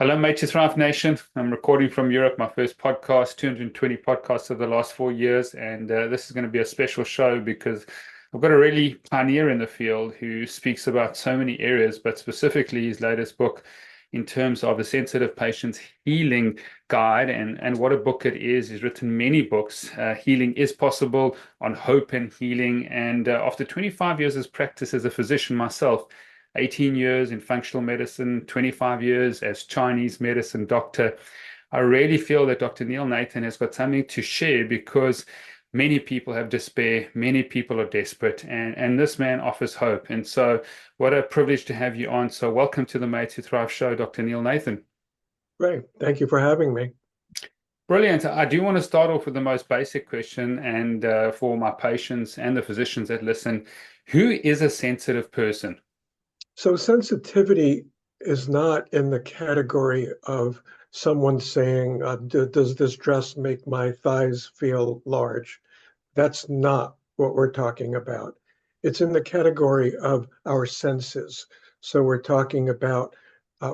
Hello, Mate to Thrive Nation. I'm recording from Europe, my first podcast, 220 podcasts over the last 4 years. And this is going to be a special show because I've got a really pioneer in the field who speaks about so many areas, but specifically his latest book in terms of the sensitive patient's healing guide and what a book it is. He's written many books. Healing is possible, on hope and healing. And after 25 years as practice as a physician myself, 18 years in functional medicine, 25 years as Chinese medicine doctor. I really feel that Dr. Neil Nathan has got something to share because many people have despair, many people are desperate, and this man offers hope. And so, what a privilege to have you on. So, welcome to the Made to Thrive show, Dr. Neil Nathan. Great. Thank you for having me. Brilliant. I do want to start off with the most basic question, and for my patients and the physicians that listen, who is a sensitive person? So sensitivity is not in the category of someone saying, does this dress make my thighs feel large? That's not what we're talking about. It's in the category of our senses. So we're talking about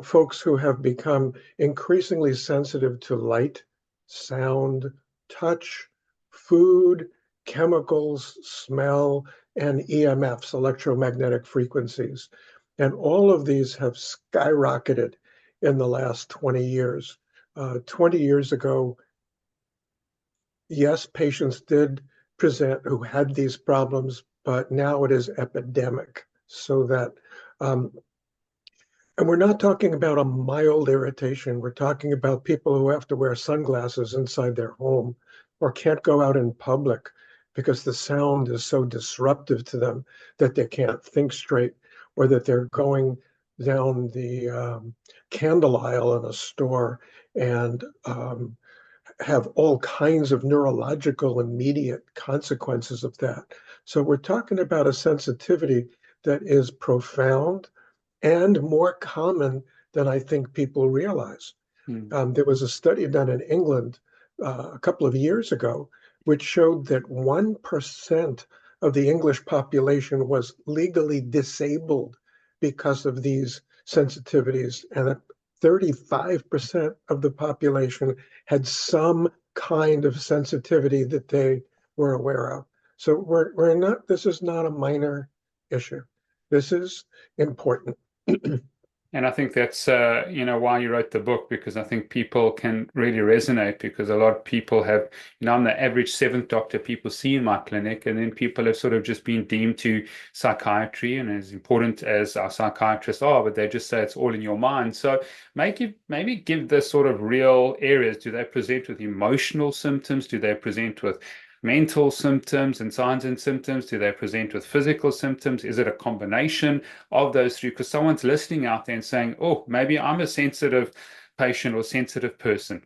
folks who have become increasingly sensitive to light, sound, touch, food, chemicals, smell, and EMFs, electromagnetic frequencies. And all of these have skyrocketed in the last 20 years. 20 years ago, yes, patients did present who had these problems, but now it is epidemic. So that, and we're not talking about a mild irritation. We're talking about people who have to wear sunglasses inside their home or can't go out in public because the sound is so disruptive to them that they can't think straight, or that they're going down the candle aisle in a store and have all kinds of neurological immediate consequences of that. So we're talking about a sensitivity that is profound and more common than I think people realize. There was a study done in England a couple of years ago, which showed that 1% of the English population was legally disabled because of these sensitivities, and that 35% of the population had some kind of sensitivity that they were aware of. So we're not, this is not a minor issue. This is important. And I think that's why you wrote the book, because I think people can really resonate, because a lot of people have, I'm the average seventh doctor people see in my clinic, and then people have sort of just been deemed to psychiatry, and as important as our psychiatrists are, but they just say it's all in your mind. So maybe give the sort of real areas. Do they present with emotional symptoms? Do they present with mental symptoms and signs and symptoms? Do they present with physical symptoms? Is it a combination of those three? Because someone's listening out there and saying, oh, maybe I'm a sensitive patient or sensitive person.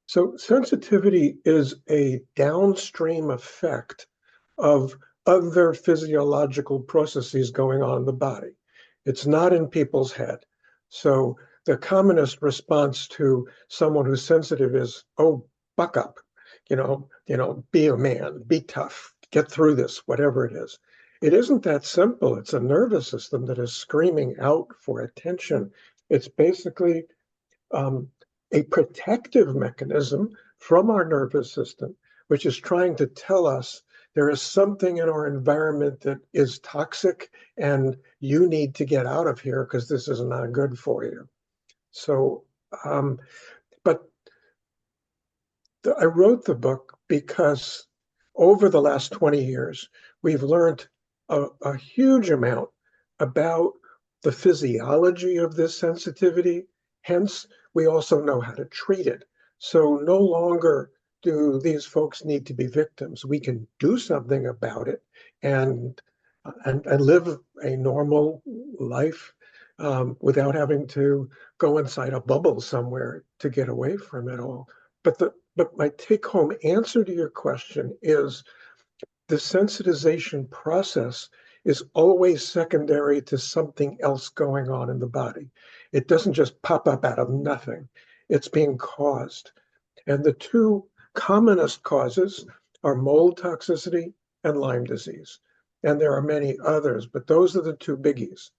So sensitivity is a downstream effect of other physiological processes going on in the body. It's not in people's head. So the commonest response to someone who's sensitive is, oh, buck up, be a man, be tough, get through this, whatever it is. It isn't that simple. It's a nervous system that is screaming out for attention. It's basically a protective mechanism from our nervous system, which is trying to tell us there is something in our environment that is toxic and you need to get out of here because this is not good for you. So, but I wrote the book because over the last 20 years, we've learned a huge amount about the physiology of this sensitivity. Hence, we also know how to treat it. So no longer do these folks need to be victims. We can do something about it and live a normal life without having to go inside a bubble somewhere to get away from it all. But my take-home answer to your question is the sensitization process is always secondary to something else going on in the body. It doesn't just pop up out of nothing. It's being caused. And the two commonest causes are mold toxicity and Lyme disease. And there are many others, but those are the two biggies.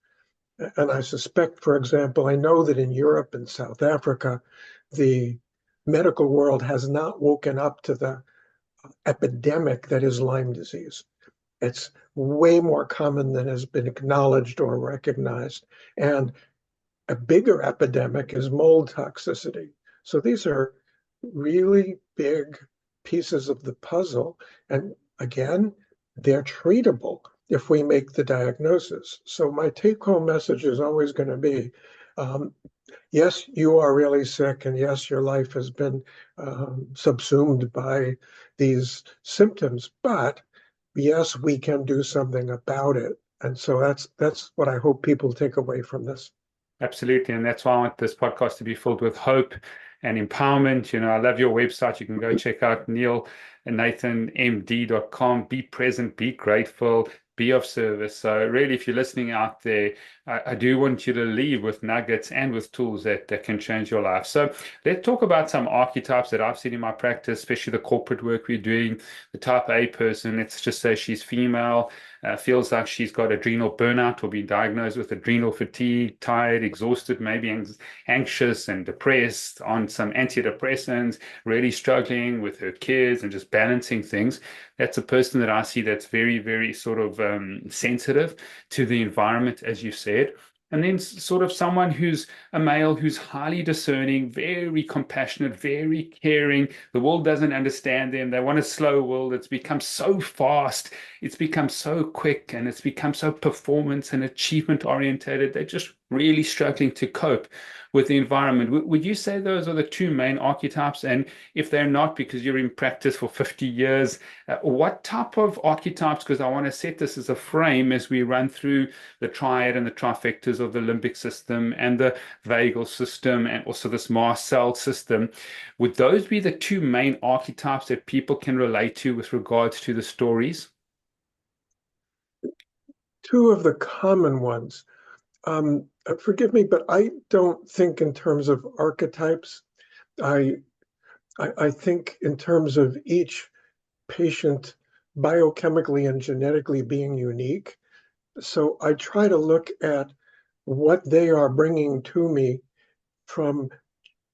And I suspect, for example, I know that in Europe and South Africa, the medical world has not woken up to the epidemic that is Lyme disease. It's way more common than has been acknowledged or recognized. And a bigger epidemic is mold toxicity. So these are really big pieces of the puzzle. And again, they're treatable if we make the diagnosis. So my take-home message is always going to be, yes, you are really sick, and yes, your life has been subsumed by these symptoms, but yes, we can do something about it. And so that's what I hope people take away from this. Absolutely. And that's why I want this podcast to be filled with hope and empowerment. I love your website. You can go check out Neil and NathanMD.com. Be present, be grateful, be of service. So really, if you're listening out there, I do want you to leave with nuggets and with tools that can change your life. So let's talk about some archetypes that I've seen in my practice, especially the corporate work we're doing. The type A person, let's just say she's female, feels like she's got adrenal burnout or been diagnosed with adrenal fatigue, tired, exhausted, maybe anxious and depressed, on some antidepressants, really struggling with her kids and just balancing things. That's a person that I see that's very, very sort of sensitive to the environment, as you said. And then sort of someone who's a male who's highly discerning, very compassionate, very caring. The world doesn't understand them. They want a slow world. It's become so fast. It's become so quick, and it's become so performance and achievement orientated. They're just really struggling to cope with the environment. Would you say those are the two main archetypes? And if they're not, because you're in practice for 50 years, what type of archetypes? Because I want to set this as a frame as we run through the triad and the trifectas of the limbic system and the vagal system and also this mast cell system. Would those be the two main archetypes that people can relate to with regards to the stories? Two of the common ones. Forgive me, but I don't think in terms of archetypes. I, I think in terms of each patient biochemically and genetically being unique. So I try to look at what they are bringing to me from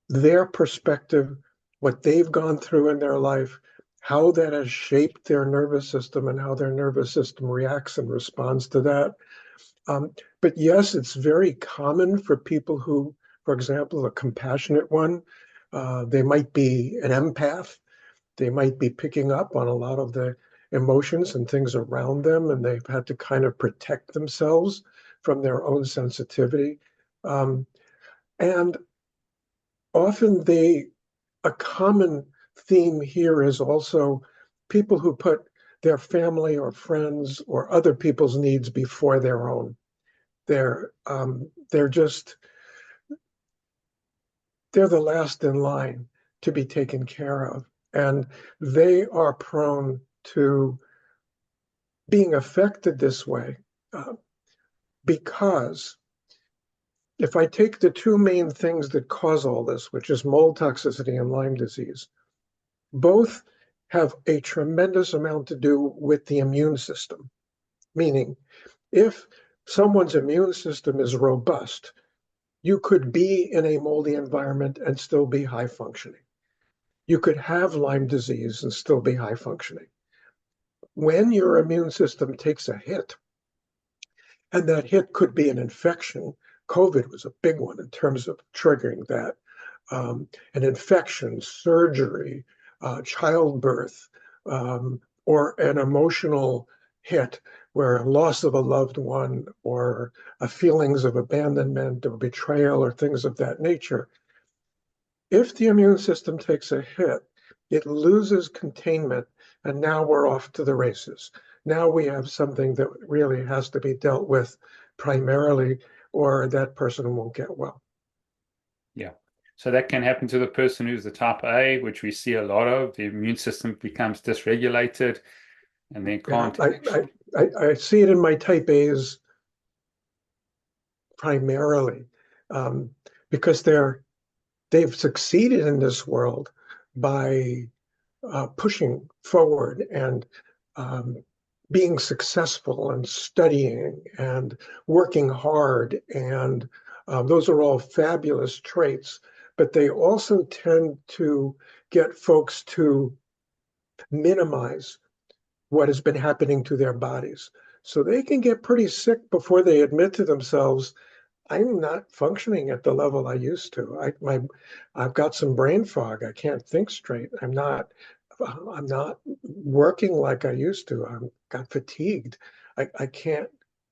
their perspective, what they've gone through in their life, how that has shaped their nervous system, and how their nervous system reacts and responds to that. But yes, it's very common for people who, for example, a compassionate one, they might be an empath. They might be picking up on a lot of the emotions and things around them, and they've had to kind of protect themselves from their own sensitivity. And often a common theme here is also people who put their family or friends or other people's needs before their own. They're just they're the last in line to be taken care of, and they are prone to being affected this way because if I take the two main things that cause all this, which is mold toxicity and Lyme disease, both have a tremendous amount to do with the immune system. Meaning, if someone's immune system is robust, you could be in a moldy environment and still be high functioning. You could have Lyme disease and still be high functioning. When your immune system takes a hit, and that hit could be an infection, COVID was a big one in terms of triggering that, an infection, surgery, childbirth, or an emotional hit where a loss of a loved one or feelings of abandonment or betrayal or things of that nature. If the immune system takes a hit, it loses containment, and now we're off to the races. Now we have something that really has to be dealt with primarily, or that person won't get well. Yeah. So that can happen to the person who's the type A, which we see a lot of. The immune system becomes dysregulated and then Yeah, can't I, actually. I see it in my type A's primarily because they've succeeded in this world by pushing forward and um, being successful and studying and working hard. And those are all fabulous traits, but they also tend to get folks to minimize what has been happening to their bodies. So they can get pretty sick before they admit to themselves, I'm not functioning at the level I used to. I've got some brain fog. I can't think straight. I'm not working like I used to. I'm got fatigued. I can't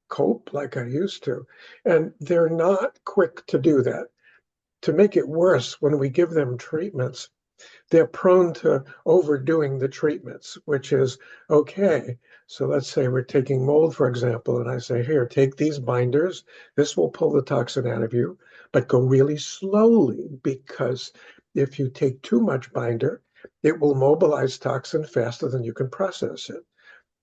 cope like I used to. And they're not quick to do that. To make it worse, when we give them treatments, they're prone to overdoing the treatments, which is okay. So let's say we're taking mold, for example, and I say, here, take these binders. This will pull the toxin out of you, but go really slowly because if you take too much binder, it will mobilize toxin faster than you can process it.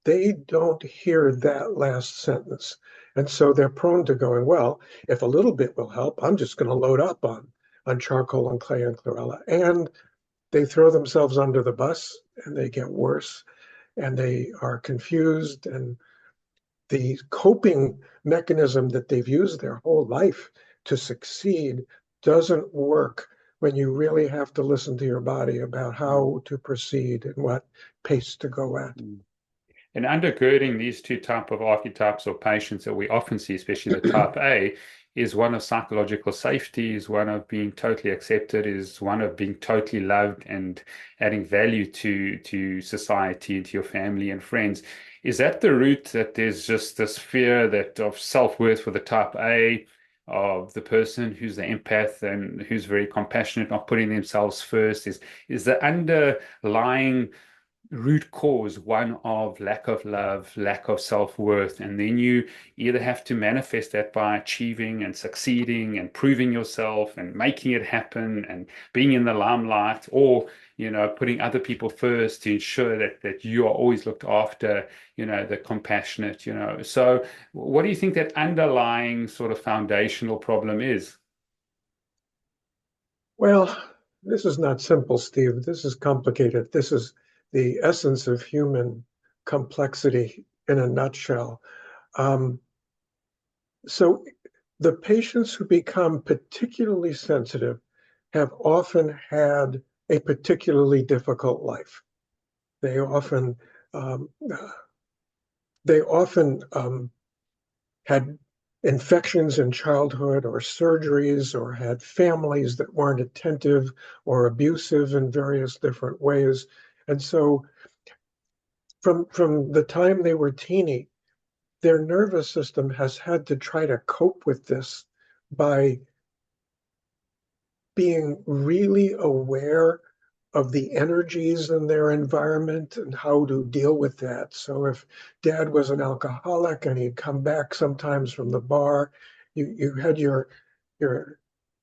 They don't hear that last sentence. And so they're prone to going, well, if a little bit will help, I'm just going to load up on charcoal and clay and chlorella. And they throw themselves under the bus and they get worse and they are confused. And the coping mechanism that they've used their whole life to succeed doesn't work when you really have to listen to your body about how to proceed and what pace to go at. And undergirding these two type of archetypes of patients that we often see, especially the type A, is one of psychological safety, is one of being totally accepted, is one of being totally loved and adding value to society, to your family and friends. Is that the root that there's just this fear that of self-worth for the type A, of the person who's the empath and who's very compassionate, not putting themselves first? Is the underlying root cause one of lack of love, lack of self-worth, and then you either have to manifest that by achieving and succeeding and proving yourself and making it happen and being in the limelight, or putting other people first to ensure that you are always looked after, the compassionate. So what do you think that underlying sort of foundational problem is? Well, this is not simple, Steve. This is complicated. This is the essence of human complexity in a nutshell. Um, so the patients who become particularly sensitive have often had a particularly difficult life. They often um, they often had infections in childhood or surgeries or had families that weren't attentive or abusive in various different ways. And so from the time they were teeny, their nervous system has had to try to cope with this by being really aware of the energies in their environment and how to deal with that. So if dad was an alcoholic and he'd come back sometimes from the bar, you had your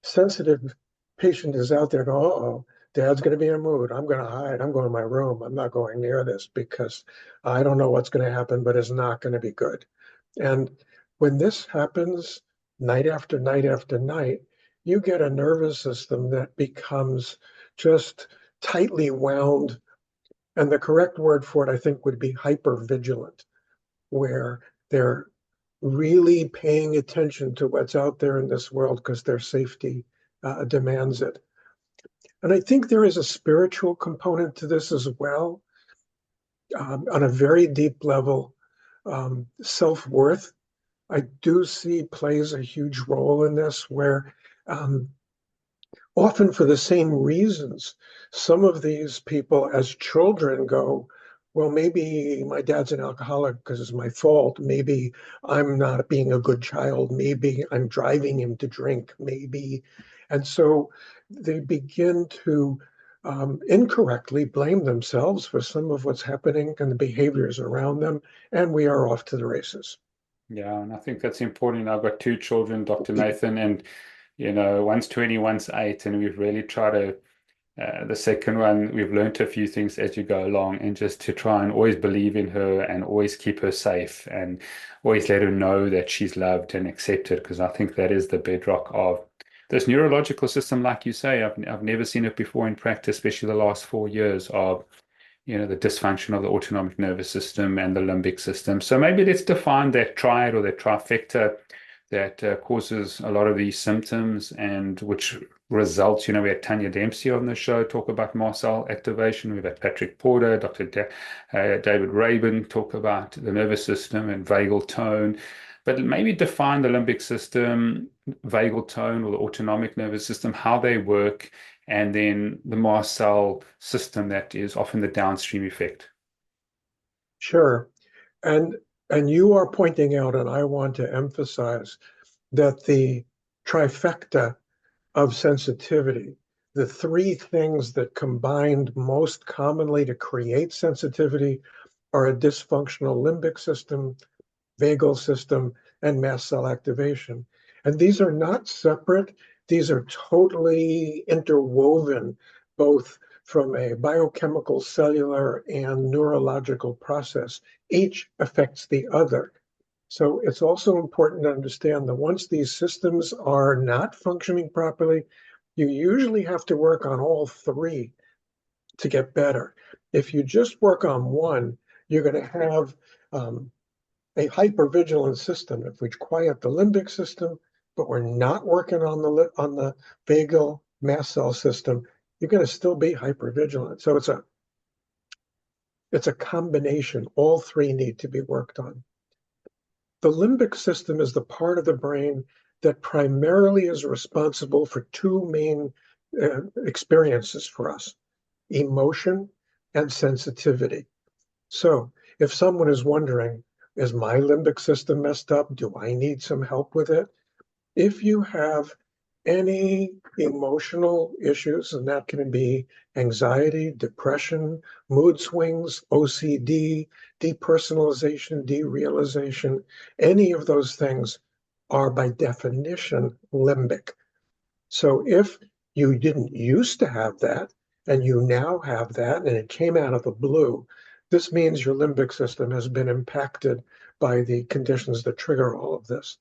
sensitive patient is out there going, oh, dad's going to be in a mood. I'm going to hide. I'm going to my room. I'm not going near this because I don't know what's going to happen, but it's not going to be good. And when this happens night after night after night, you get a nervous system that becomes just tightly wound. And the correct word for it, I think, would be hypervigilant, where they're really paying attention to what's out there in this world because their safety demands it. And I think there is a spiritual component to this as well. On a very deep level, self-worth, I do see plays a huge role in this, where often for the same reasons, some of these people as children go, well, maybe my dad's an alcoholic because it's my fault. Maybe I'm not being a good child. Maybe I'm driving him to drink. Maybe. And so they begin to incorrectly blame themselves for some of what's happening and the behaviors around them. And we are off to the races. Yeah, and I think that's important. I've got two children, Dr. Nathan, and one's 20, one's 8, and we've really tried to. The second one, we've learned a few things as you go along, and just to try and always believe in her and always keep her safe and always let her know that she's loved and accepted, because I think that is the bedrock of this neurological system. Like you say, I've never seen it before in practice, especially the last 4 years of the dysfunction of the autonomic nervous system and the limbic system. So maybe let's define that triad or that trifecta that causes a lot of these symptoms and which results, we had Tanya Dempsey on the show talk about mast cell activation. We've had Patrick Porter, David Rabin talk about the nervous system and vagal tone. But maybe define the limbic system, vagal tone, or the autonomic nervous system, how they work, and then the mast cell system that is often the downstream effect. Sure. And you are pointing out, and I want to emphasize that the trifecta of sensitivity, the three things that combined most commonly to create sensitivity are a dysfunctional limbic system, vagal system, and mast cell activation. And these are not separate. These are totally interwoven, both from a biochemical, cellular, and neurological process. Each affects the other. So it's also important to understand that once these systems are not functioning properly, you usually have to work on all three to get better. If you just work on one, you're going to have a hypervigilant system. If we quiet the limbic system, but we're not working on the vagal mast cell system, you're going to still be hypervigilant. So it's a combination. All three need to be worked on. The limbic system is the part of the brain that primarily is responsible for two main experiences for us: emotion and sensitivity. So if someone is wondering, is my limbic system messed up? Do I need some help with it? If you have any emotional issues, and that can be anxiety, depression, mood swings, OCD, depersonalization, derealization, any of those things are by definition limbic. So if you didn't used to have that, and you now have that, and it came out of the blue, this means your limbic system has been impacted by the conditions that trigger all of this.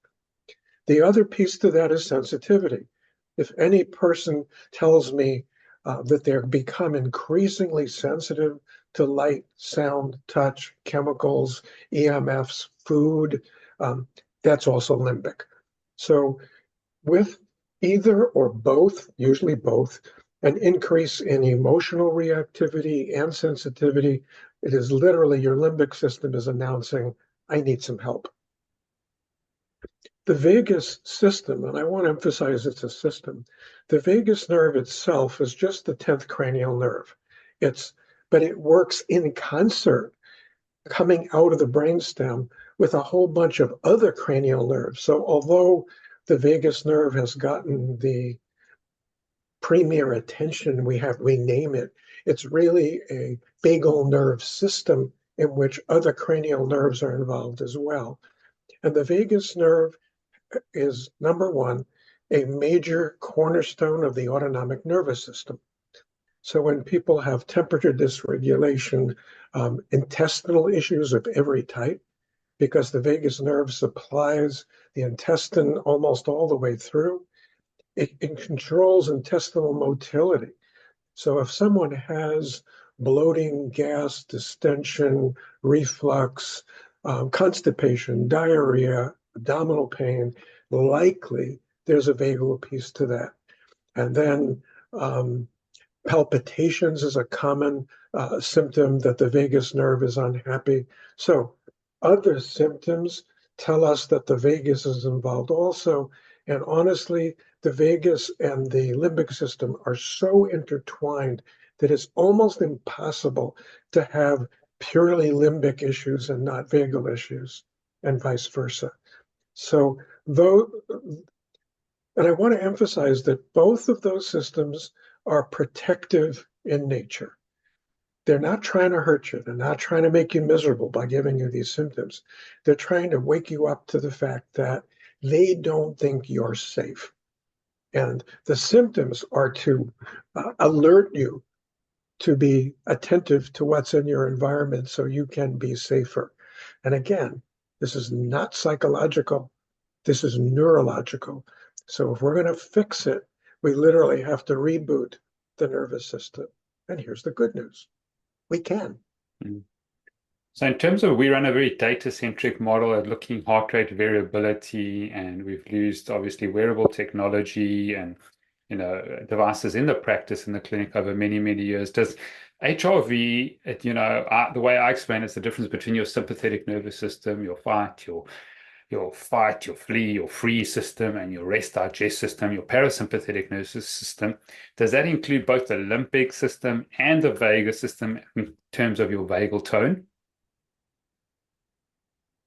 The other piece to that is sensitivity. If any person tells me that they've become increasingly sensitive to light, sound, touch, chemicals, EMFs, food, that's also limbic. So with either or both, usually both, an increase in emotional reactivity and sensitivity, it is literally your limbic system is announcing, I need some help. The vagus system, and I want to emphasize it's a system, the vagus nerve itself is just the 10th cranial nerve. But it works in concert, coming out of the brainstem with a whole bunch of other cranial nerves. So although the vagus nerve has gotten the premier attention we name it, it's really a vagal nerve system in which other cranial nerves are involved as well. And the vagus nerve is, number one, a major cornerstone of the autonomic nervous system. So when people have temperature dysregulation, intestinal issues of every type, because the vagus nerve supplies the intestine almost all the way through, it controls intestinal motility. So if someone has bloating, gas, distension, reflux, constipation, diarrhea, abdominal pain, likely there's a vagal piece to that. And then palpitations is a common symptom that the vagus nerve is unhappy. So other symptoms tell us that the vagus is involved also. And honestly, the vagus and the limbic system are so intertwined that it's almost impossible to have purely limbic issues and not vagal issues, and vice versa. So and I want to emphasize that both of those systems are protective in nature. They're not trying to hurt you. They're not trying to make you miserable by giving you these symptoms. They're trying to wake you up to the fact that they don't think you're safe. And the symptoms are to alert you to be attentive to what's in your environment so you can be safer. And again, this is not psychological. This is neurological. So if we're going to fix it, we literally have to reboot the nervous system. And here's the good news. We can. Mm. So in terms of, we run a very data-centric model at looking heart rate variability, and we've used obviously wearable technology and devices in the practice in the clinic over many, many years. Does HRV, the way I explain it's the difference between your sympathetic nervous system, your flee, your free system, and your rest digest system, your parasympathetic nervous system. Does that include both the limbic system and the vagus system in terms of your vagal tone?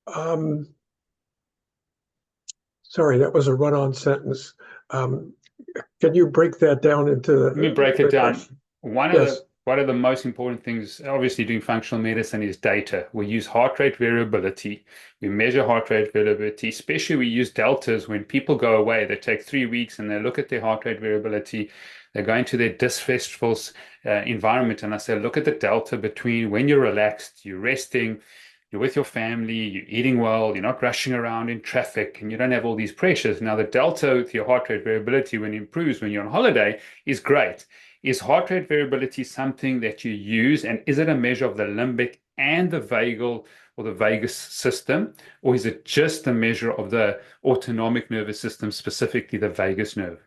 Um, Sorry, that was a run-on sentence. Um, can you break that down into Let me break it the down. question? One of Yes. the most important things, obviously doing functional medicine, is data. We use heart rate variability. We measure heart rate variability, especially we use deltas when people go away. They take 3 weeks and they look at their heart rate variability. They go into their distressful environment, and I say, look at the delta between when you're relaxed, you're resting, you're with your family, you're eating well, you're not rushing around in traffic, and you don't have all these pressures. Now, the delta with your heart rate variability when it improves when you're on holiday is great. Is heart rate variability something that you use, and is it a measure of the limbic and the vagal or the vagus system, or is it just a measure of the autonomic nervous system, specifically the vagus nerve?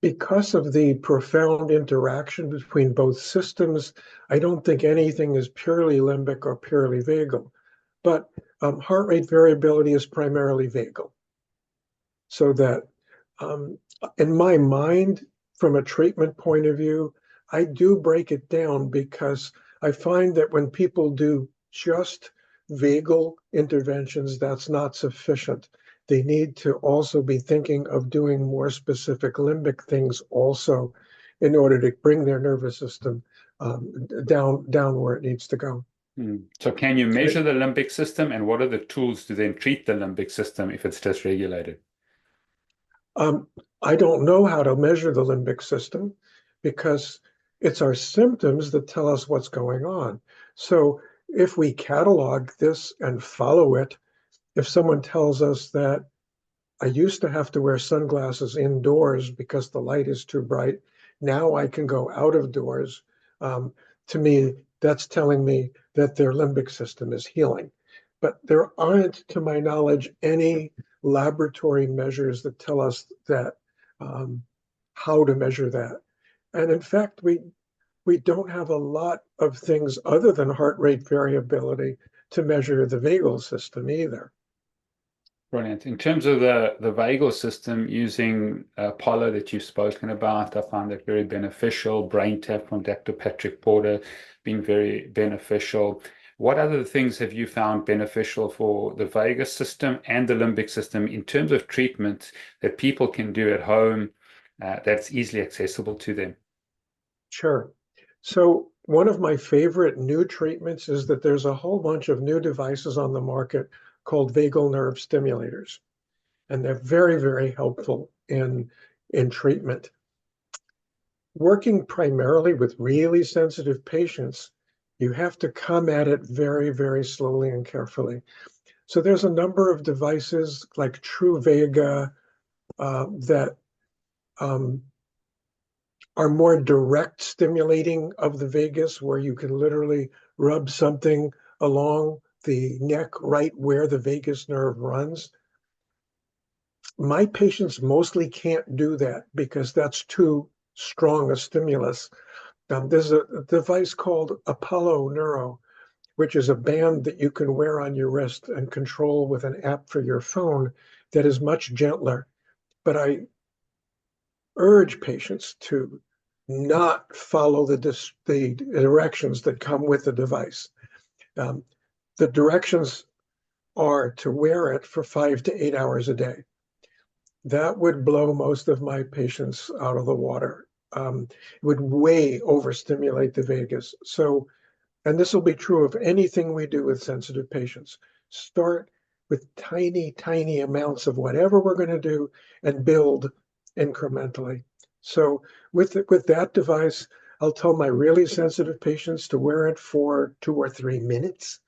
Because of the profound interaction between both systems, I don't think anything is purely limbic or purely vagal. But heart rate variability is primarily vagal. So that um, in my mind, from a treatment point of view, I do break it down because I find that when people do just vagal interventions, that's not sufficient. They need to also be thinking of doing more specific limbic things also in order to bring their nervous system down where it needs to go. So can you measure the limbic system, and what are the tools to then treat the limbic system if it's dysregulated? Um, I don't know how to measure the limbic system because it's our symptoms that tell us what's going on. So if we catalog this and follow it, if someone tells us that I used to have to wear sunglasses indoors because the light is too bright, now I can go out of doors. Um, to me, that's telling me that their limbic system is healing. But there aren't, to my knowledge, any laboratory measures that tell us that um, how to measure that. And in fact, we don't have a lot of things other than heart rate variability to measure the vagal system either. Brilliant. In terms of the vagal system, using Apollo that you've spoken about, I found that very beneficial. Brain tap from Dr. Patrick Porter being very beneficial. What other things have you found beneficial for the vagus system and the limbic system in terms of treatment that people can do at home that's easily accessible to them? Sure. So one of my favorite new treatments is that there's a whole bunch of new devices on the market called vagal nerve stimulators, and they're very, very helpful in treatment. Working primarily with really sensitive patients, you have to come at it very, very slowly and carefully. So there's a number of devices like True Vega that um, are more direct stimulating of the vagus, where you can literally rub something along the neck right where the vagus nerve runs. My patients mostly can't do that because that's too strong a stimulus. There's a device called Apollo Neuro, which is a band that you can wear on your wrist and control with an app for your phone that is much gentler. But I urge patients to not follow the directions that come with the device. Um, the directions are to wear it for 5 to 8 hours a day. That would blow most of my patients out of the water. It would way overstimulate the vagus. So, and this will be true of anything we do with sensitive patients. Start with tiny, tiny amounts of whatever we're going to do and build incrementally. So with that device, I'll tell my really sensitive patients to wear it for 2 or 3 minutes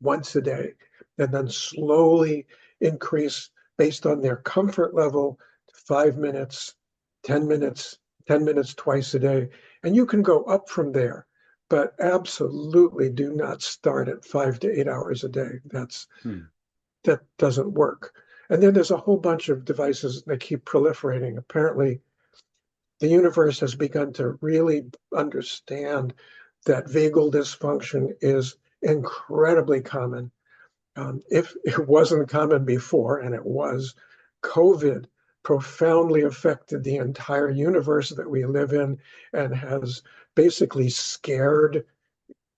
once a day, and then slowly increase based on their comfort level to 5 minutes, 10 minutes, 10 minutes twice a day. And you can go up from there, but absolutely do not start at 5 to 8 hours a day. Hmm. That doesn't work. And then there's a whole bunch of devices that keep proliferating. Apparently, the universe has begun to really understand that vagal dysfunction is incredibly common. If it wasn't common before, and it was, COVID profoundly affected the entire universe that we live in and has basically scared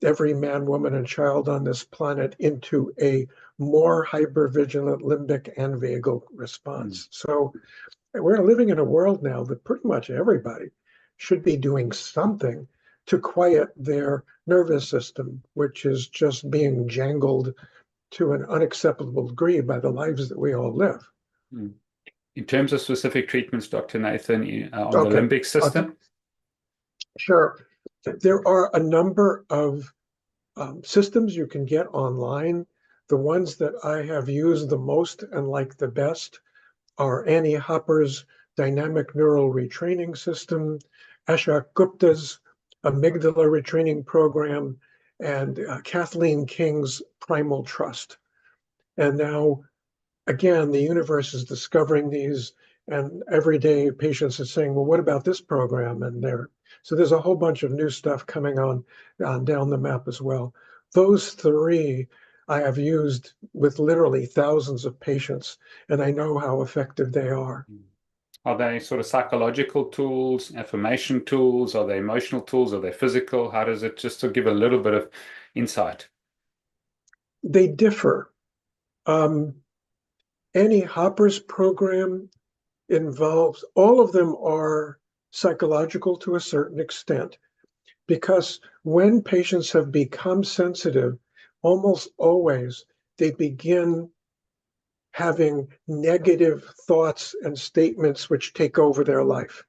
every man, woman, and child on this planet into a more hypervigilant limbic and vagal Hmm. response. So we're living in a world now that pretty much everybody should be doing something to quiet their nervous system, which is just being jangled to an unacceptable degree by the lives that we all live. Hmm. In terms of specific treatments, Dr. Nathan, on the Okay, limbic system? sure. There are a number of systems you can get online. The ones that I have used the most and like the best are Annie Hopper's dynamic neural retraining system, Ashok Gupta's amygdala retraining program, and Kathleen King's primal trust. And now, again, the universe is discovering these, and every day patients are saying, well, what about this program? And so there's a whole bunch of new stuff coming on down the map as well. Those three I have used with literally thousands of patients, and I know how effective they are. Are they sort of psychological tools, affirmation tools? Are they emotional tools? Are they physical? How does it, just to give a little bit of insight? They differ. Um, Annie Hopper's program involves, all of them are psychological to a certain extent, because when patients have become sensitive, almost always they begin having negative thoughts and statements which take over their life.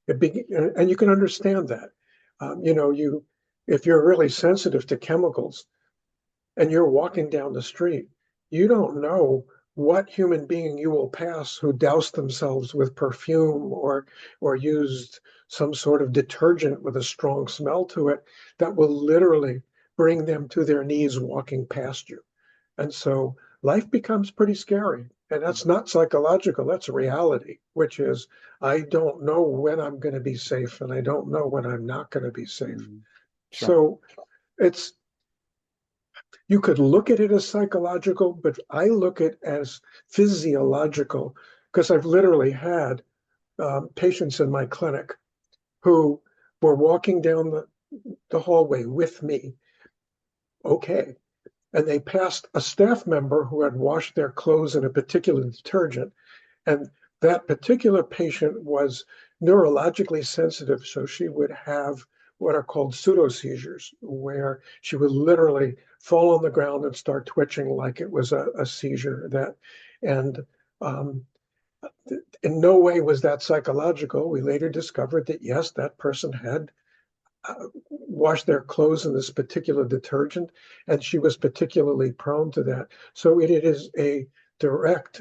And you can understand that. If you're really sensitive to chemicals and you're walking down the street, you don't know what human being you will pass who doused themselves with perfume or used some sort of detergent with a strong smell to it that will literally bring them to their knees walking past you. And so life becomes pretty scary. And that's not psychological, that's reality, which is I don't know when I'm going to be safe and I don't know when I'm not going to be safe. Mm, sure. So it's you could look at it as psychological, but I look at it as physiological because I've literally had patients in my clinic who were walking down the hallway with me. Okay. And they passed a staff member who had washed their clothes in a particular detergent. And that particular patient was neurologically sensitive. So she would have what are called pseudo seizures, where she would literally fall on the ground and start twitching like it was a seizure. And um, in no way was that psychological. We later discovered that yes, that person had washed their clothes in this particular detergent, and she was particularly prone to that. So it is a direct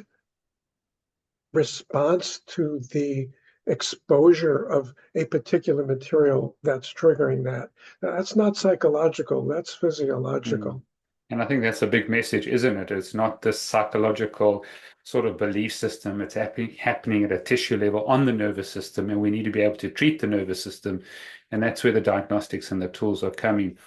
response to the exposure of a particular material that's triggering that. That's not psychological, that's Mm. physiological. And I think that's a big message, isn't it? It's not this psychological sort of belief system. It's happening at a tissue level on the nervous system, and we need to be able to treat the nervous system. And that's where the diagnostics and the tools are coming.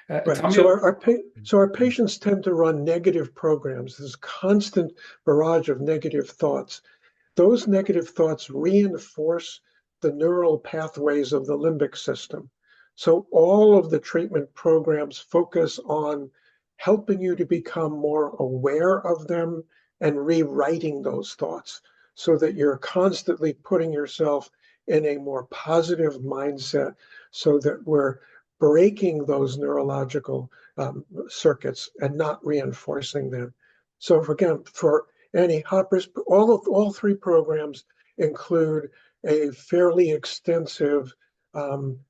Right. Tell me, So our patients tend to run negative programs, this constant barrage of negative thoughts. Those negative thoughts reinforce the neural pathways of the limbic system. So all of the treatment programs focus on helping you to become more aware of them and rewriting those thoughts so that you're constantly putting yourself in a more positive mindset so that we're breaking those neurological circuits and not reinforcing them. So again, for Annie Hopper's, all three programs include a fairly extensive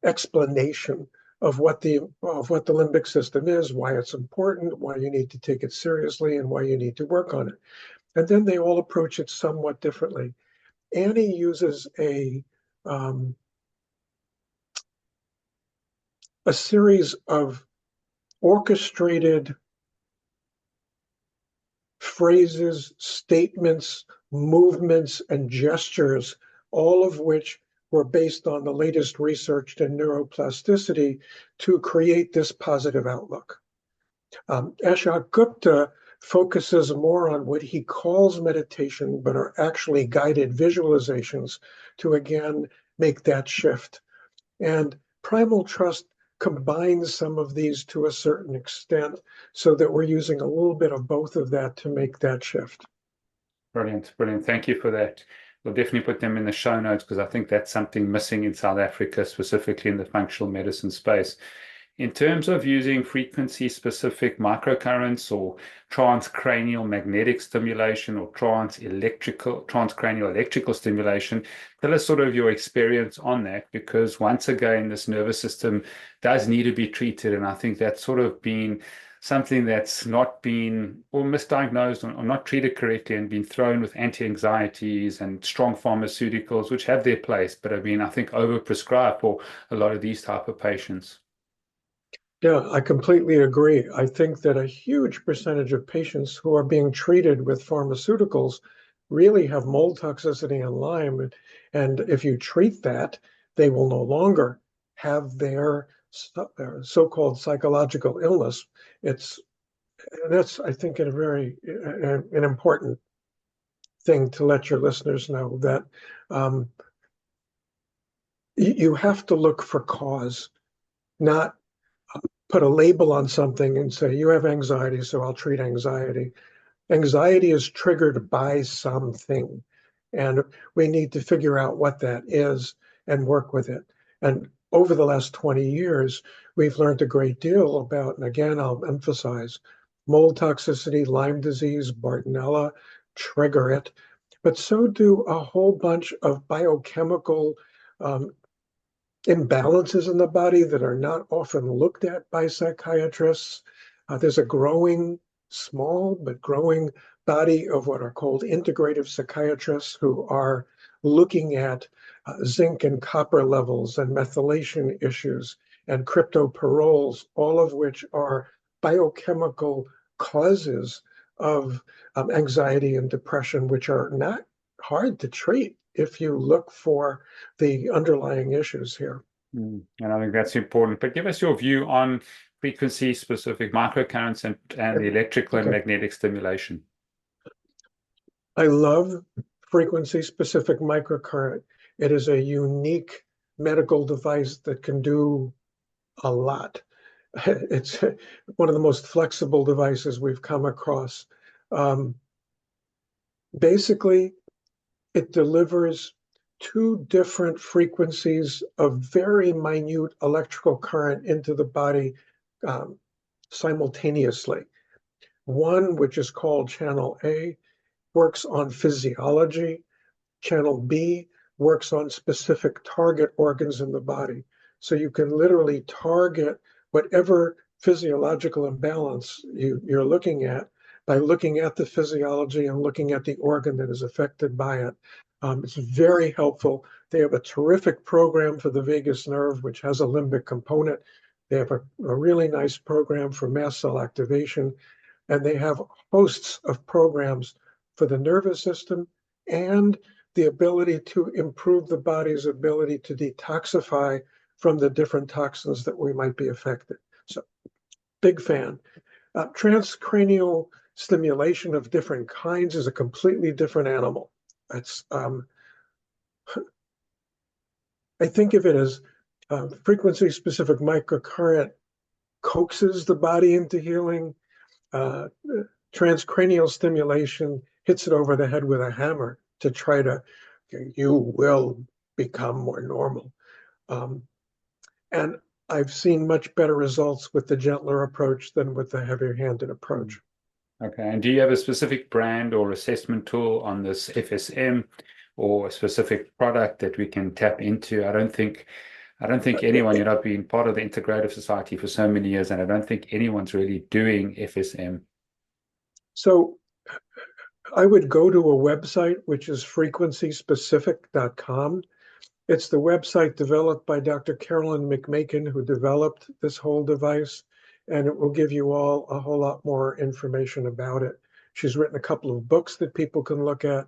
explanation of what the limbic system is, why it's important, why you need to take it seriously, and why you need to work on it. And then they all approach it somewhat differently. Annie uses a a series of orchestrated phrases, statements, movements, and gestures, all of which were based on the latest research in neuroplasticity to create this positive outlook. Ashok Gupta focuses more on what he calls meditation, but are actually guided visualizations to again make that shift. And Primal Trust combines some of these to a certain extent so that we're using a little bit of both of that to make that shift. Brilliant, brilliant. Thank you for that. We'll definitely put them in the show notes because I think that's something missing in South Africa, specifically in the functional medicine space. In terms of using frequency-specific microcurrents or transcranial magnetic stimulation or transcranial electrical stimulation, tell us sort of your experience on that, because once again, this nervous system does need to be treated, and I think that's sort of been something that's not been or misdiagnosed or not treated correctly and been thrown with anti-anxieties and strong pharmaceuticals, which have their place, but have been, I think, overprescribed for a lot of these type of patients. Yeah, I completely agree. I think that a huge percentage of patients who are being treated with pharmaceuticals really have mold toxicity and Lyme. And if you treat that, they will no longer have their so-called psychological illness. That's, I think, a very an important thing to let your listeners know that you have to look for cause, not put a label on something and say, you have anxiety, so I'll treat anxiety. Anxiety is triggered by something, and we need to figure out what that is and work with it. And over the last 20 years, we've learned a great deal about, and again, I'll emphasize, mold toxicity, Lyme disease, Bartonella trigger it, but so do a whole bunch of biochemical imbalances in the body that are not often looked at by psychiatrists. There's a growing, small but growing body of what are called integrative psychiatrists who are looking at zinc and copper levels and methylation issues and cryptoperols, all of which are biochemical causes of anxiety and depression, which are not hard to treat if you look for the underlying issues here. And I think that's important. But give us your view on frequency-specific microcurrents and the electrical and magnetic stimulation. I love frequency-specific microcurrent. It is a unique medical device that can do a lot. It's one of the most flexible devices we've come across. Basically, it delivers two different frequencies of very minute electrical current into the body simultaneously. One, which is called channel A, works on physiology. Channel B works on specific target organs in the body. So you can literally target whatever physiological imbalance you're looking at by looking at the physiology and looking at the organ that is affected by it. It's very helpful. They have a terrific program for the vagus nerve, which has a limbic component. They have a really nice program for mast cell activation, and they have hosts of programs for the nervous system and the ability to improve the body's ability to detoxify from the different toxins that we might be affected. So, big fan. Transcranial stimulation of different kinds is a completely different animal. It's, I think of it as frequency-specific microcurrent coaxes the body into healing. Transcranial stimulation hits it over the head with a hammer to try to, you will become more normal. And I've seen much better results with the gentler approach than with the heavier-handed approach. Okay. And do you have a specific brand or assessment tool on this FSM or a specific product that we can tap into? I don't think anyone, I've been part of the Integrative Society for so many years, and I don't think anyone's really doing FSM. So I would go to a website, which is frequencyspecific.com. It's the website developed by Dr. Carolyn McMakin, who developed this whole device, and it will give you all a whole lot more information about it. She's written a couple of books that people can look at,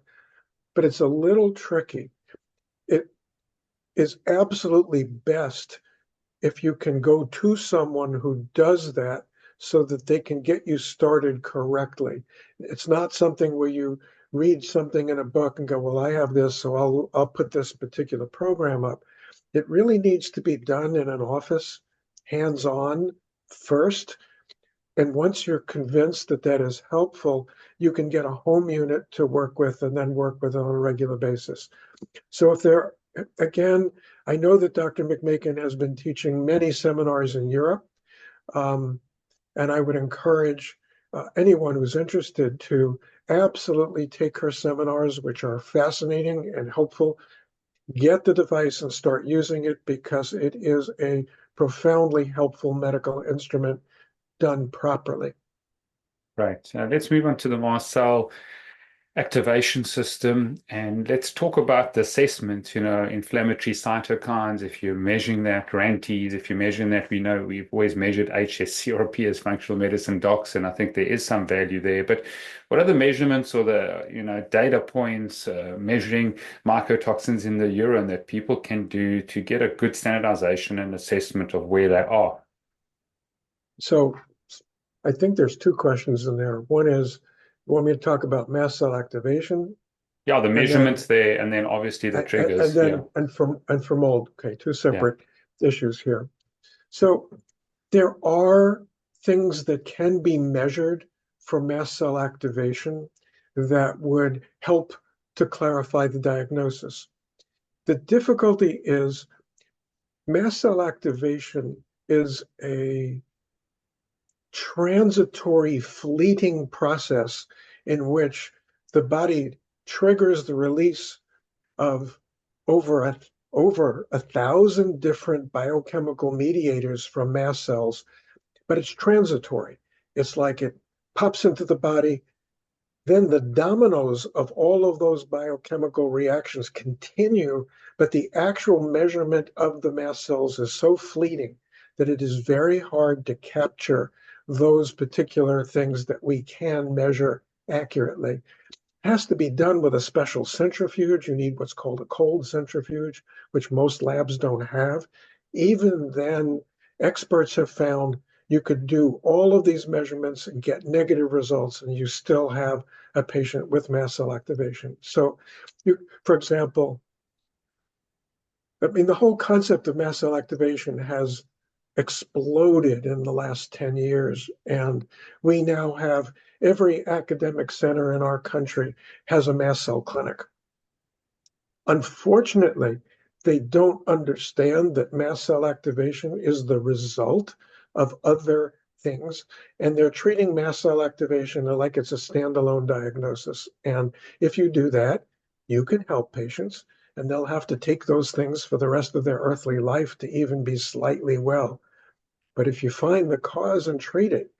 but it's a little tricky. It is absolutely best if you can go to someone who does that so that they can get you started correctly. It's not something where you read something in a book and go, well, I have this, so I'll put this particular program up. It really needs to be done in an office, hands-on first. And once you're convinced that that is helpful, you can get a home unit to work with and then work with it on a regular basis. So if there, again, I know that Dr. McMakin has been teaching many seminars in Europe, and I would encourage anyone who's interested to absolutely take her seminars, which are fascinating and helpful. Get the device and start using it because it is a profoundly helpful medical instrument done properly. Right. Let's move on to the mast cell activation system, and let's talk about the assessment, inflammatory cytokines. If you're measuring that, RANTES, if you're measuring that, we know we've always measured HSCRP as functional medicine docs, and I think there is some value there. But what are the measurements or the, data points measuring mycotoxins in the urine that people can do to get a good standardization and assessment of where they are? So I think there's two questions in there. One is, you want me to talk about mast cell activation? Yeah, the And then measurements there, and then obviously the and triggers. Yeah, then and for mold. Okay, two yeah. separate issues here. So there are things that can be measured for mast cell activation that would help to clarify the diagnosis. The difficulty is mast cell activation is a transitory, fleeting process in which the body triggers the release of over a, over 1,000 different biochemical mediators from mast cells, but it's transitory. It's like it pops into the body, then the dominoes of all of those biochemical reactions continue, but the actual measurement of the mast cells is so fleeting that it is very hard to capture those particular things that we can measure accurately. It has to be done with a special centrifuge. You need what's called a cold centrifuge, which most labs don't have. Even then, experts have found you could do all of these measurements and get negative results, and you still have a patient with mast cell activation. So, for example, I mean, the whole concept of mast cell activation has exploded in the last 10 years. And we now have every academic center in our country has a mast cell clinic. Unfortunately, they don't understand that mast cell activation is the result of other things. And they're treating mast cell activation like it's a standalone diagnosis. And if you do that, you can help patients, and they'll have to take those things for the rest of their earthly life to even be slightly well. But if you find the cause and treat it,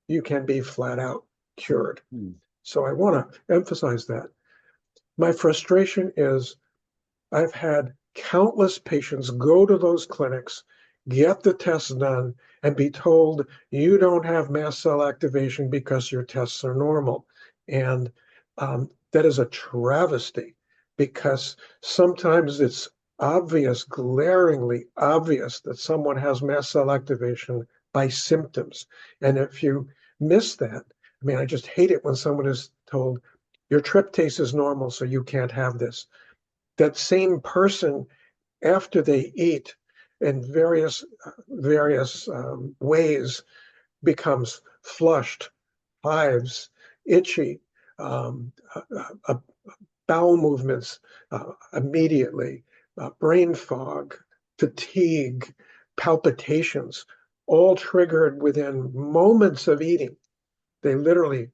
you can be flat out cured. So I want to emphasize that. My frustration is I've had countless patients go to those clinics, get the tests done, and be told you don't have mast cell activation because your tests are normal. And that is a travesty because sometimes it's obvious, glaringly obvious, that someone has mast cell activation by symptoms. And if you miss that, I mean, I just hate it when someone is told your tryptase is normal, so you can't have this. That same person, after they eat in various ways, becomes flushed, hives, itchy, bowel movements immediately, brain fog, fatigue, palpitations, all triggered within moments of eating. They literally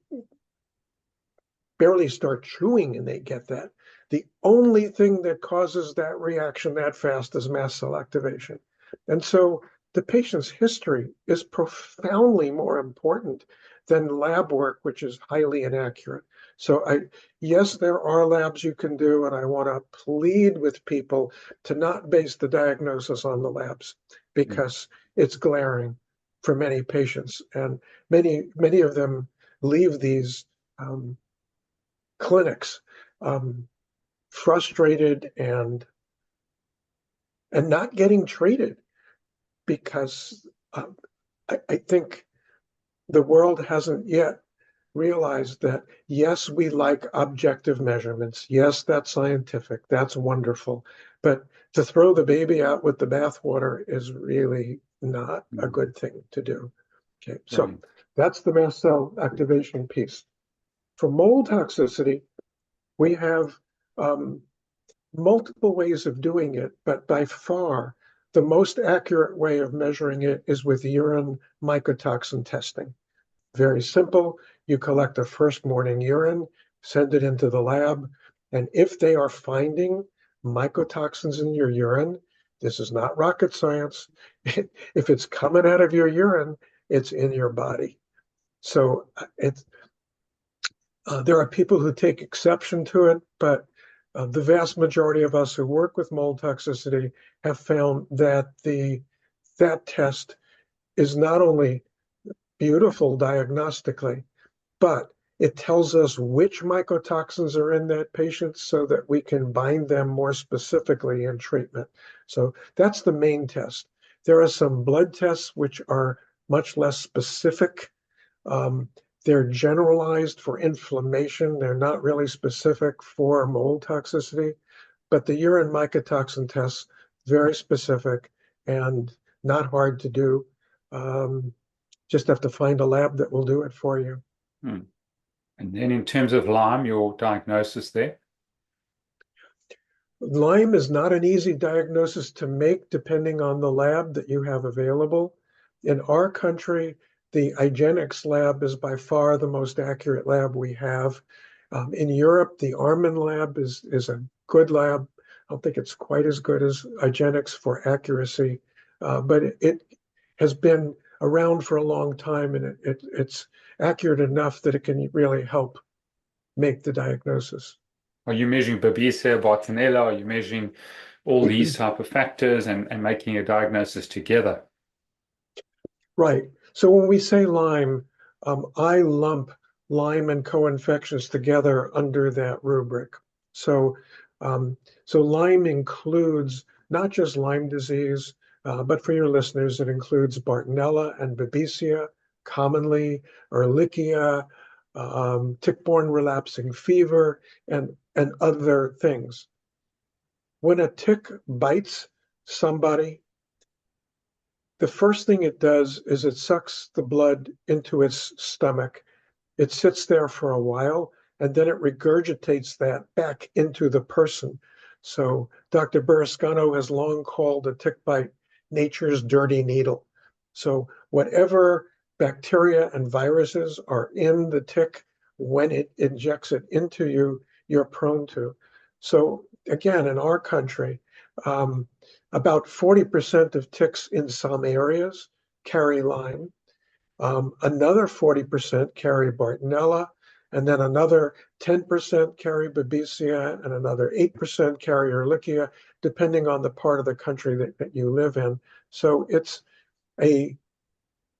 barely start chewing and they get that. The only thing that causes that reaction that fast is mast cell activation. And so the patient's history is profoundly more important than lab work, which is highly inaccurate. So yes, there are labs you can do, and I want to plead with people to not base the diagnosis on the labs because it's glaring for many patients, and many of them leave these clinics frustrated and not getting treated because I think the world hasn't yet realized that, yes, we like objective measurements. Yes, that's scientific. That's wonderful. But to throw the baby out with the bathwater is really not a good thing to do. Okay, so Brilliant. that's the mast cell activation piece. For mold toxicity, we have multiple ways of doing it, but by far the most accurate way of measuring it is with urine mycotoxin testing. Very simple. You collect a first morning urine, send it into the lab, and if they are finding mycotoxins in your urine, this is not rocket science. If it's coming out of your urine, it's in your body. So there are people who take exception to it, but the vast majority of us who work with mold toxicity have found that that test is not only beautiful diagnostically, but it tells us which mycotoxins are in that patient so that we can bind them more specifically in treatment. So that's the main test. There are some blood tests which are much less specific. They're generalized for inflammation. They're not really specific for mold toxicity, but the urine mycotoxin tests, very specific and not hard to do. Just have to find a lab that will do it for you. Hmm. And then in terms of Lyme, your diagnosis there? Lyme is not an easy diagnosis to make depending on the lab that you have available. In our country, the IGeneX lab is by far the most accurate lab we have. In Europe, the Armin lab is a good lab. I don't think it's quite as good as IGeneX for accuracy, but it has been around for a long time, and it's accurate enough that it can really help make the diagnosis. Are you measuring Babesia, Bartonella? Are you measuring all these type of factors and making a diagnosis together? Right. So when we say Lyme, I lump Lyme and co-infections together under that rubric. So, so Lyme includes not just Lyme disease, but for your listeners, it includes Bartonella and Babesia, commonly Ehrlichia, tick-borne relapsing fever, and other things. When a tick bites somebody, the first thing it does is it sucks the blood into its stomach. It sits there for a while, and then it regurgitates that back into the person. So Dr. Burrascano has long called a tick bite nature's dirty needle. So whatever bacteria and viruses are in the tick, when it injects it into you, you're prone to. So again, in our country, about 40% of ticks in some areas carry Lyme. Another 40% carry Bartonella, and then another 10% carry Babesia, and another 8% carry Ehrlichia, depending on the part of the country that you live in. So it's a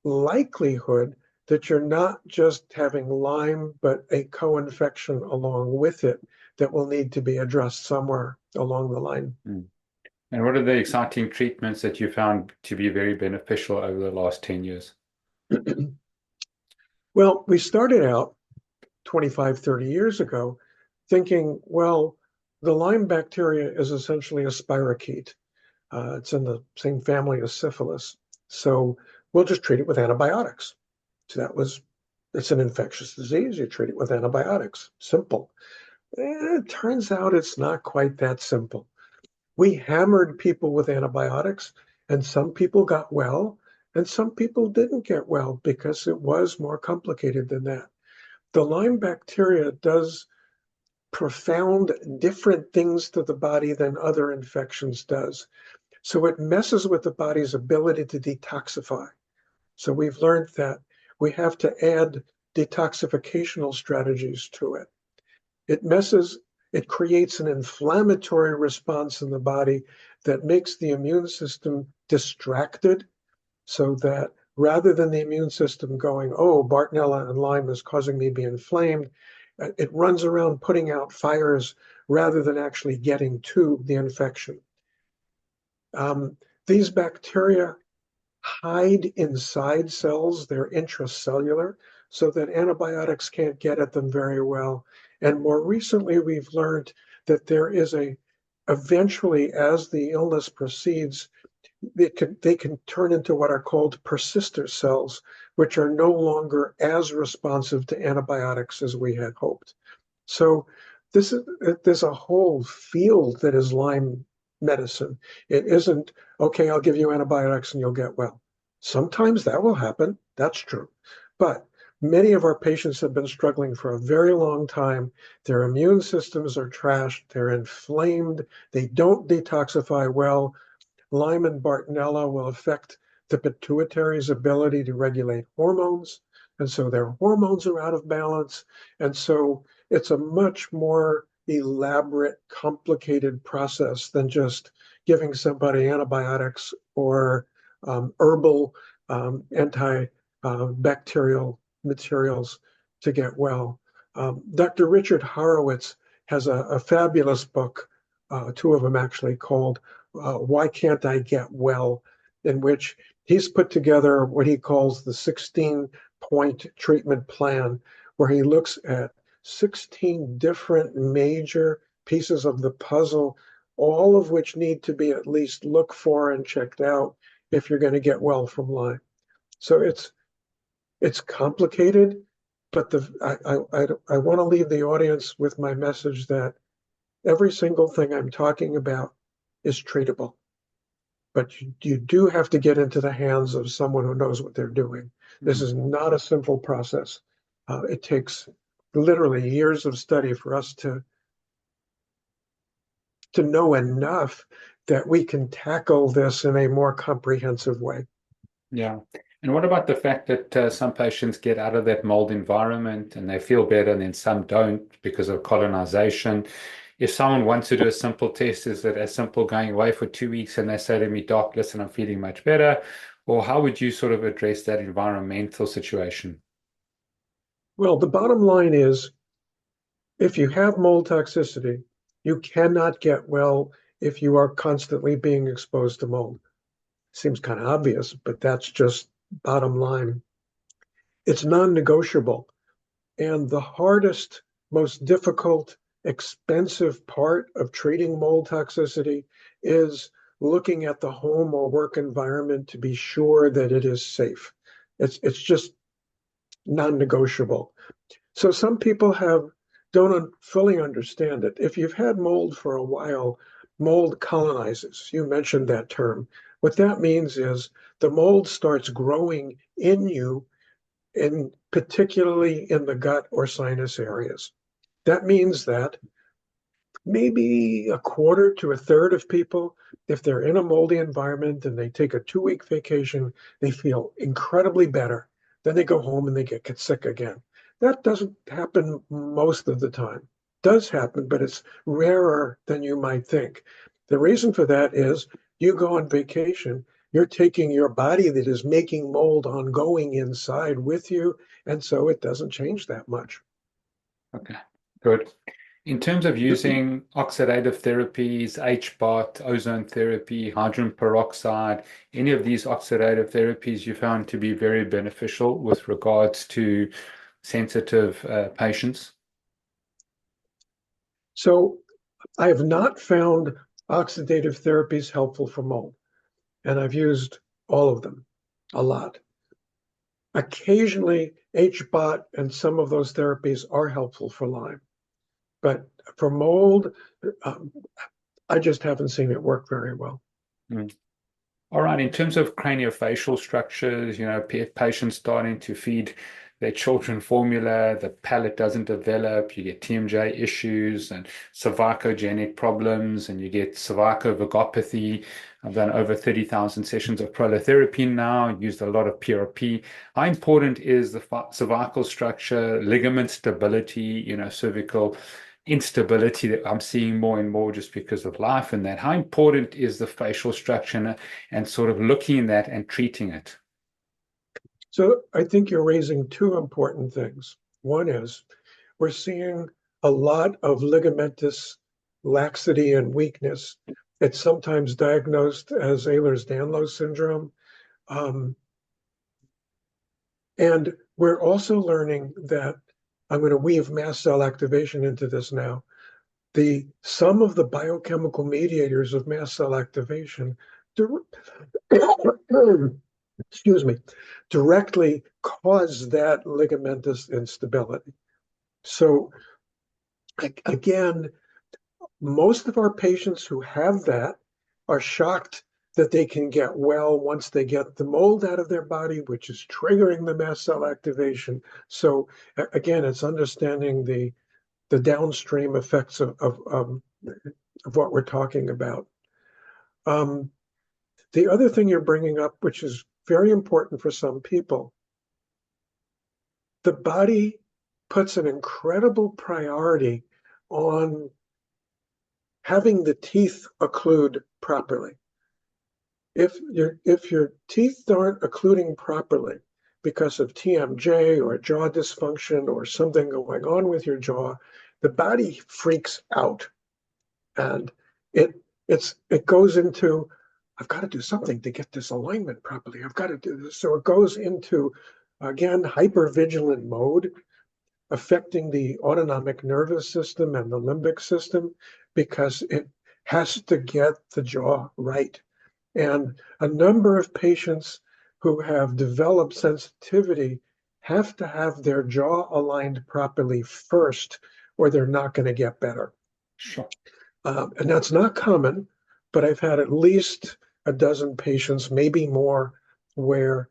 likelihood that you're not just having Lyme, but a co-infection along with it that will need to be addressed somewhere along the line. And what are the exciting treatments that you found to be very beneficial over the last 10 years? Well, we started out 25, 30 years ago thinking, well, the Lyme bacteria is essentially a spirochete. It's in the same family as syphilis. So we'll just treat it with antibiotics. So it's an infectious disease. You treat it with antibiotics. Simple. It turns out it's not quite that simple. We hammered people with antibiotics, and some people got well, and some people didn't get well because it was more complicated than that. The Lyme bacteria does profound different things to the body than other infections does. So it messes with the body's ability to detoxify. So we've learned that we have to add detoxificational strategies to it. It creates an inflammatory response in the body that makes the immune system distracted, so that rather than the immune system going, oh, Bartonella and Lyme is causing me to be inflamed, it runs around putting out fires rather than actually getting to the infection. These bacteria hide inside cells, they're intracellular, so that antibiotics can't get at them very well. And more recently, we've learned that there is eventually, as the illness proceeds, they can turn into what are called persister cells, which are no longer as responsive to antibiotics as we had hoped. So there's a whole field that is Lyme medicine. It isn't, okay, I'll give you antibiotics and you'll get well. Sometimes that will happen. That's true. But many of our patients have been struggling for a very long time. Their immune systems are trashed. They're inflamed. They don't detoxify well. Lyme and Bartonella will affect the pituitary's ability to regulate hormones. And so their hormones are out of balance. And so it's a much more elaborate, complicated process than just giving somebody antibiotics or herbal antibacterial materials to get well. Dr. Richard Horowitz has a fabulous book, two of them actually, called Why Can't I Get Well?, in which he's put together what he calls the 16-point treatment plan, where he looks at 16 different major pieces of the puzzle, all of which need to be at least looked for and checked out if you're going to get well from Lyme. So it's complicated, but I want to leave the audience with my message that every single thing I'm talking about is treatable. But you do have to get into the hands of someone who knows what they're doing. This is not a simple process. It takes literally years of study for us to know enough that we can tackle this in a more comprehensive way. Yeah. And what about the fact that some patients get out of that mold environment and they feel better, and then some don't because of colonization? If someone wants to do a simple test, is it as simple going away for 2 weeks and they say to me, Doc, listen, I'm feeling much better? Or how would you sort of address that environmental situation? Well, the bottom line is, if you have mold toxicity, you cannot get well if you are constantly being exposed to mold. Seems kind of obvious, but that's just bottom line. It's non-negotiable. And the hardest, most difficult, expensive part of treating mold toxicity is looking at the home or work environment to be sure that it is safe. It's just non-negotiable. So some people don't fully understand it. If you've had mold for a while, mold colonizes. You mentioned that term. What that means is the mold starts growing in you, and particularly in the gut or sinus areas. That means that maybe a quarter to a third of people, if they're in a moldy environment and they take a 2-week vacation, they feel incredibly better. Then they go home and they get sick again. That doesn't happen most of the time. Does happen, but it's rarer than you might think. The reason for that is you go on vacation, you're taking your body that is making mold ongoing inside with you, and so it doesn't change that much. Okay, good. In terms of using oxidative therapies, HBOT, ozone therapy, hydrogen peroxide, any of these oxidative therapies you found to be very beneficial with regards to sensitive patients? So I have not found oxidative therapies helpful for mold, and I've used all of them a lot. Occasionally, HBOT and some of those therapies are helpful for Lyme, but for mold, I just haven't seen it work very well. Mm. All right. In terms of craniofacial structures, patients starting to feed their children formula, the palate doesn't develop, you get TMJ issues and cervicogenic problems, and you get cervicovagopathy. I've done over 30,000 sessions of prolotherapy now, used a lot of PRP. How important is the cervical structure, ligament stability, cervical instability that I'm seeing more and more just because of life and that. How important is the facial structure and sort of looking at that and treating it? So I think you're raising two important things. One is we're seeing a lot of ligamentous laxity and weakness. It's sometimes diagnosed as Ehlers-Danlos syndrome. Um, and we're also learning that I'm going to weave mast cell activation into this now. Some of the biochemical mediators of mast cell activation, excuse me, directly cause that ligamentous instability. So again, most of our patients who have that are shocked that they can get well once they get the mold out of their body, which is triggering the mast cell activation. So again, it's understanding the downstream effects of what we're talking about. The other thing you're bringing up, which is very important for some people, the body puts an incredible priority on having the teeth occlude properly. If your teeth aren't occluding properly because of TMJ or jaw dysfunction or something going on with your jaw, the body freaks out, and it goes into, I've got to do something to get this alignment properly. I've got to do this. So it goes into, again, hypervigilant mode, affecting the autonomic nervous system and the limbic system because it has to get the jaw right. And a number of patients who have developed sensitivity have to have their jaw aligned properly first, or they're not going to get better. Sure. And that's not common, but I've had at least a dozen patients, maybe more, where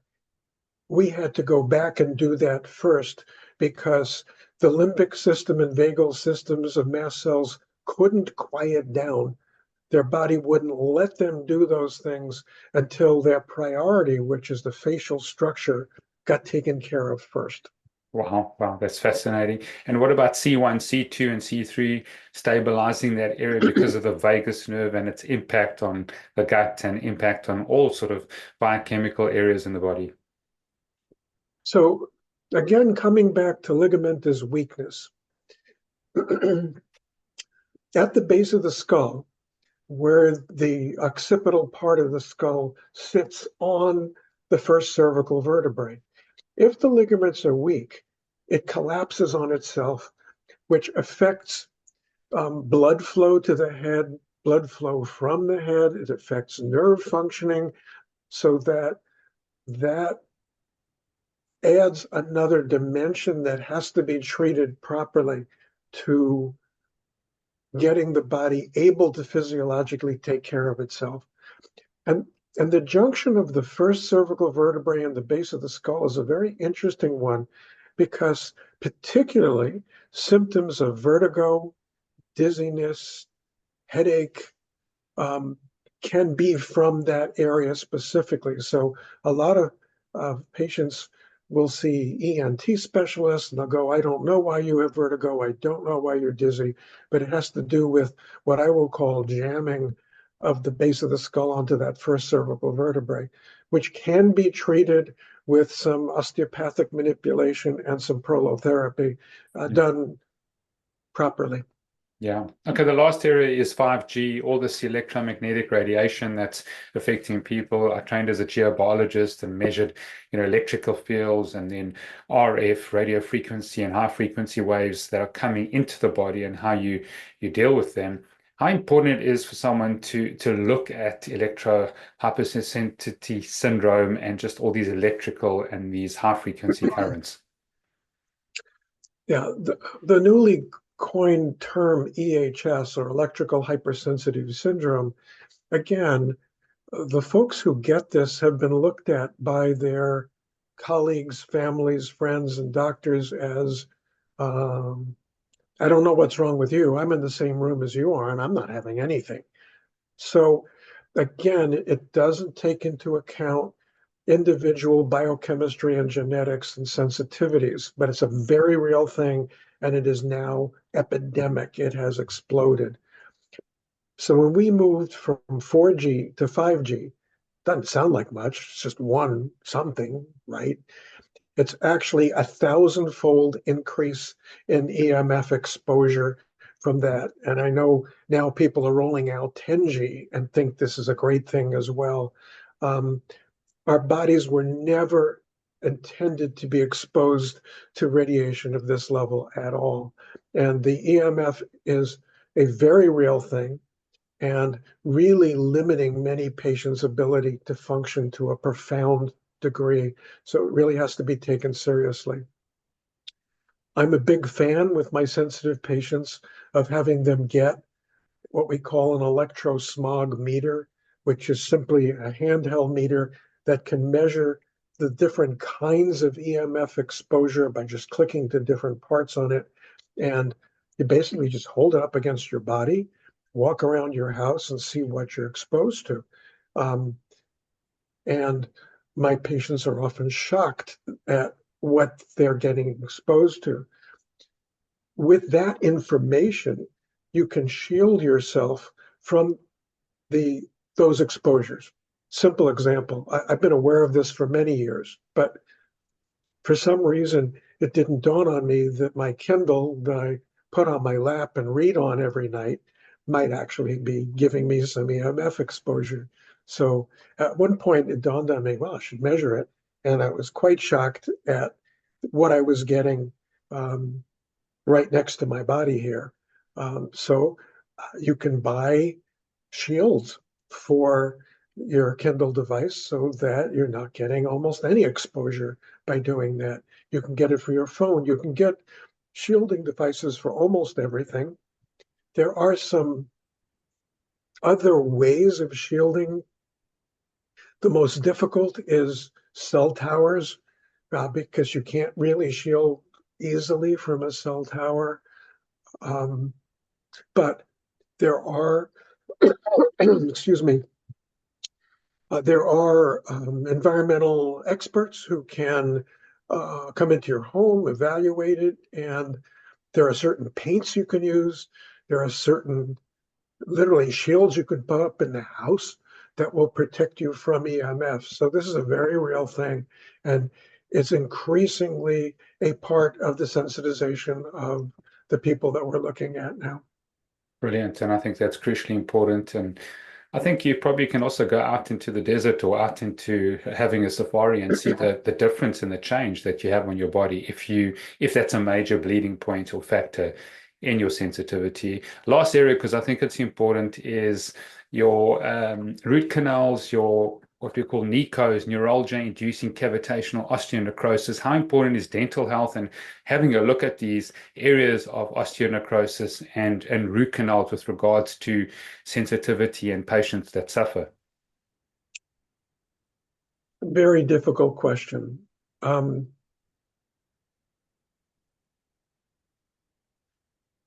we had to go back and do that first because the limbic system and vagal systems of mast cells couldn't quiet down. Their body wouldn't let them do those things until their priority, which is the facial structure, got taken care of first. Wow, wow, that's fascinating. And what about C1, C2, and C3 stabilizing that area because of the vagus nerve and its impact on the gut and impact on all sort of biochemical areas in the body? So again, coming back to ligamentous weakness, at the base of the skull, where the occipital part of the skull sits on the first cervical vertebrae. If the ligaments are weak, it collapses on itself, which affects blood flow to the head, blood flow from the head. It affects nerve functioning, so that adds another dimension that has to be treated properly to getting the body able to physiologically take care of itself. And and the junction of the first cervical vertebrae and the base of the skull is a very interesting one because particularly symptoms of vertigo, dizziness, headache can be from that area specifically. So a lot of patients will see ENT specialists and they'll go, I don't know why you have vertigo. I don't know why you're dizzy, but it has to do with what I will call jamming of the base of the skull onto that first cervical vertebrae, which can be treated with some osteopathic manipulation and some prolotherapy done properly. Yeah. Okay. The last area is 5G, all this electromagnetic radiation that's affecting people. I trained as a geobiologist and measured, electrical fields and then RF, radio frequency and high frequency waves that are coming into the body and how you deal with them. How important it is for someone to look at electro hypersensitivity syndrome and just all these electrical and these high frequency currents. Yeah, the newly coined term EHS or electrical hypersensitive syndrome, again, the folks who get this have been looked at by their colleagues, families, friends, and doctors as, I don't know what's wrong with you. I'm in the same room as you are, and I'm not having anything. So again, it doesn't take into account individual biochemistry and genetics and sensitivities, but it's a very real thing, and it is now epidemic. It has exploded. So when we moved from 4G to 5G, doesn't sound like much. It's just one something, right? It's actually 1,000-fold increase in EMF exposure from that. And I know now people are rolling out 10G and think this is a great thing as well. Um, our bodies were never intended to be exposed to radiation of this level at all. And the EMF is a very real thing and really limiting many patients' ability to function to a profound degree. So it really has to be taken seriously. I'm a big fan with my sensitive patients of having them get what we call an electrosmog meter, which is simply a handheld meter that can measure the different kinds of EMF exposure by just clicking to different parts on it. And you basically just hold it up against your body, walk around your house and see what you're exposed to. Um, and my patients are often shocked at what they're getting exposed to. With that information, you can shield yourself from those exposures. Simple example. I've been aware of this for many years, but for some reason, it didn't dawn on me that my Kindle that I put on my lap and read on every night might actually be giving me some EMF exposure. So at one point, it dawned on me, well, I should measure it. And I was quite shocked at what I was getting right next to my body here. So you can buy shields for your Kindle device so that you're not getting almost any exposure by doing that. You can get it for your phone. You can get shielding devices for almost everything. There are some other ways of shielding. The most difficult is cell towers because you can't really shield easily from a cell tower. But there are, excuse me, there are environmental experts who can come into your home, evaluate it, and there are certain paints you can use. There are certain, literally, shields you could put up in the house that will protect you from EMF. So this is a very real thing, and it's increasingly a part of the sensitization of the people that we're looking at now. Brilliant. And I think that's crucially important. And I think you probably can also go out into the desert or out into having a safari and see the difference and the change that you have on your body if that's a major bleeding point or factor in your sensitivity. Last area, because I think it's important, is your root canals, your what we call NECOs, neuralgia-inducing cavitational osteonecrosis. How important is dental health and having a look at these areas of osteonecrosis and root canals with regards to sensitivity and patients that suffer? Very difficult question.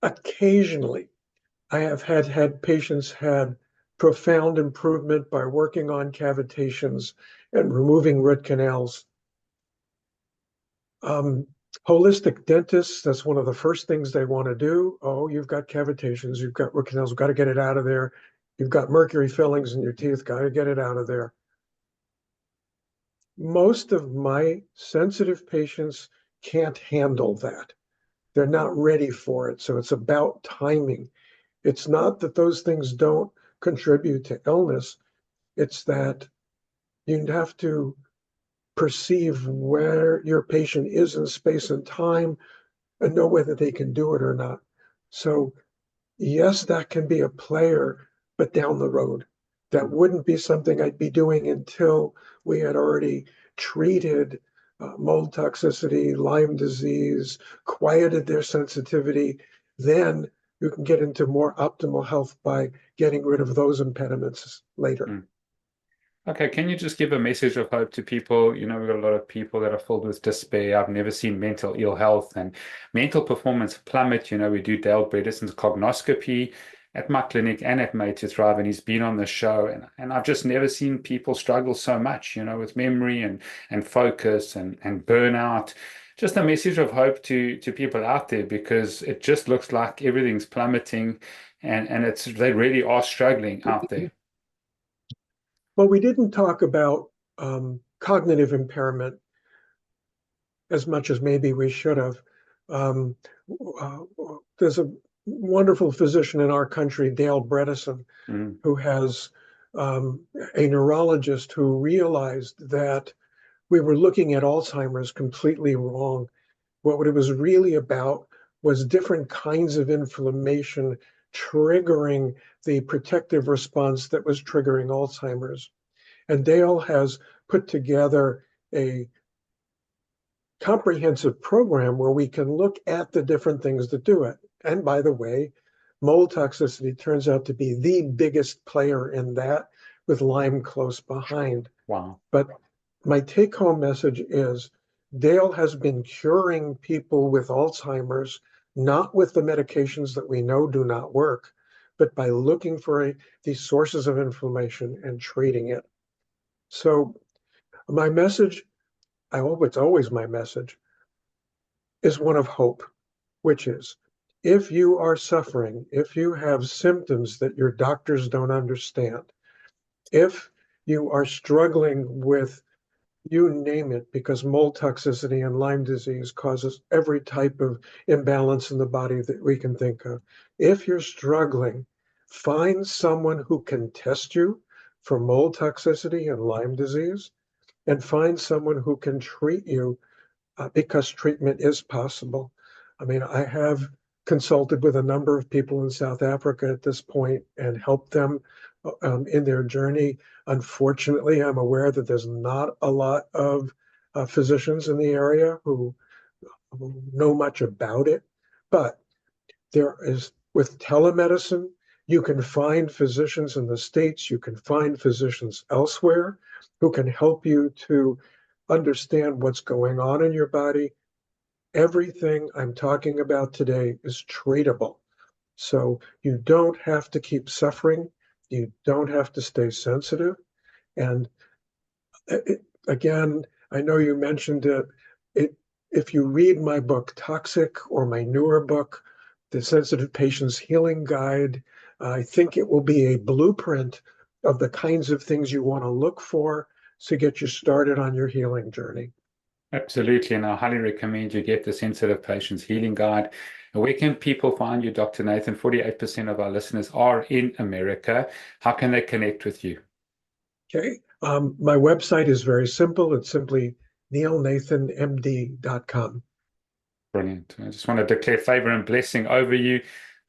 Occasionally, I have had patients had profound improvement by working on cavitations and removing root canals. Holistic dentists, that's one of the first things they want to do. Oh, you've got cavitations, you've got root canals, we've got to get it out of there. You've got mercury fillings in your teeth, got to get it out of there. Most of my sensitive patients can't handle that. They're not ready for it. So it's about timing. It's not that those things don't contribute to illness. It's that you have to perceive where your patient is in space and time and know whether they can do it or not. So yes, that can be a player, but down the road. That wouldn't be something I'd be doing until we had already treated mold toxicity, Lyme disease, quieted their sensitivity. Then you can get into more optimal health by getting rid of those impediments later. Mm. Okay, can you just give a message of hope to people? We've got a lot of people that are filled with despair. I've never seen mental ill health and mental performance plummet. We do Dale Bredesen's cognoscopy, at my clinic and at Made to Thrive, and he's been on the show, and I've just never seen people struggle so much, with memory and focus and burnout. Just a message of hope to people out there, because it just looks like everything's plummeting, and they really are struggling out there. Well, we didn't talk about cognitive impairment as much as maybe we should have. Um, uh, there's a wonderful physician in our country, Dale Bredesen, Mm. who has a neurologist who realized that we were looking at Alzheimer's completely wrong. What it was really about was different kinds of inflammation triggering the protective response that was triggering Alzheimer's. And Dale has put together a comprehensive program where we can look at the different things that do it. And by the way, mold toxicity turns out to be the biggest player in that, with Lyme close behind. Wow. But my take-home message is Dale has been curing people with Alzheimer's, not with the medications that we know do not work, but by looking for these sources of inflammation and treating it. So my message, I hope it's always my message, is one of hope, which is if you are suffering, if you have symptoms that your doctors don't understand, if you are struggling with, you name it, because mold toxicity and Lyme disease causes every type of imbalance in the body that we can think of. If you're struggling, find someone who can test you for mold toxicity and Lyme disease, and find someone who can treat you, because treatment is possible. I mean, I have consulted with a number of people in South Africa at this point and helped them in their journey. Unfortunately, I'm aware that there's not a lot of physicians in the area who know much about it, but there is, with telemedicine, you can find physicians in the States, you can find physicians elsewhere who can help you to understand what's going on in your body. Everything I'm talking about today is treatable. So you don't have to keep suffering. You don't have to stay sensitive. And again, I know you mentioned it. If you read my book, Toxic, or my newer book, The Sensitive Patient's Healing Guide, I think it will be a blueprint of the kinds of things you want to look for to get you started on your healing journey. Absolutely, and I highly recommend you get the Sensitive Patients Healing Guide. And where can people find you, Dr. Nathan? 48% of our listeners are in America. How can they connect with you? Okay. My website is very simple. It's simply neilnathanmd.com. Brilliant. I just want to declare favor and blessing over you.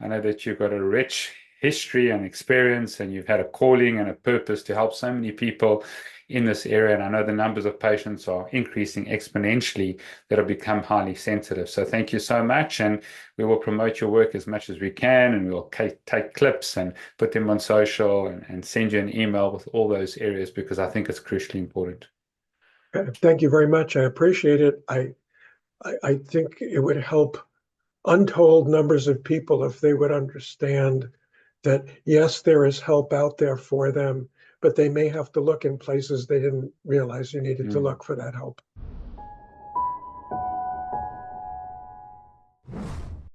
I know that you've got a rich history and experience, and you've had a calling and a purpose to help so many people in this area. And I know the numbers of patients are increasing exponentially that have become highly sensitive. So thank you so much. And we will promote your work as much as we can. And we'll take clips and put them on social and send you an email with all those areas, because I think it's crucially important. Thank you very much. I appreciate it. I think it would help untold numbers of people if they would understand that, yes, there is help out there for them, but they may have to look in places they didn't realize you needed to look for that help.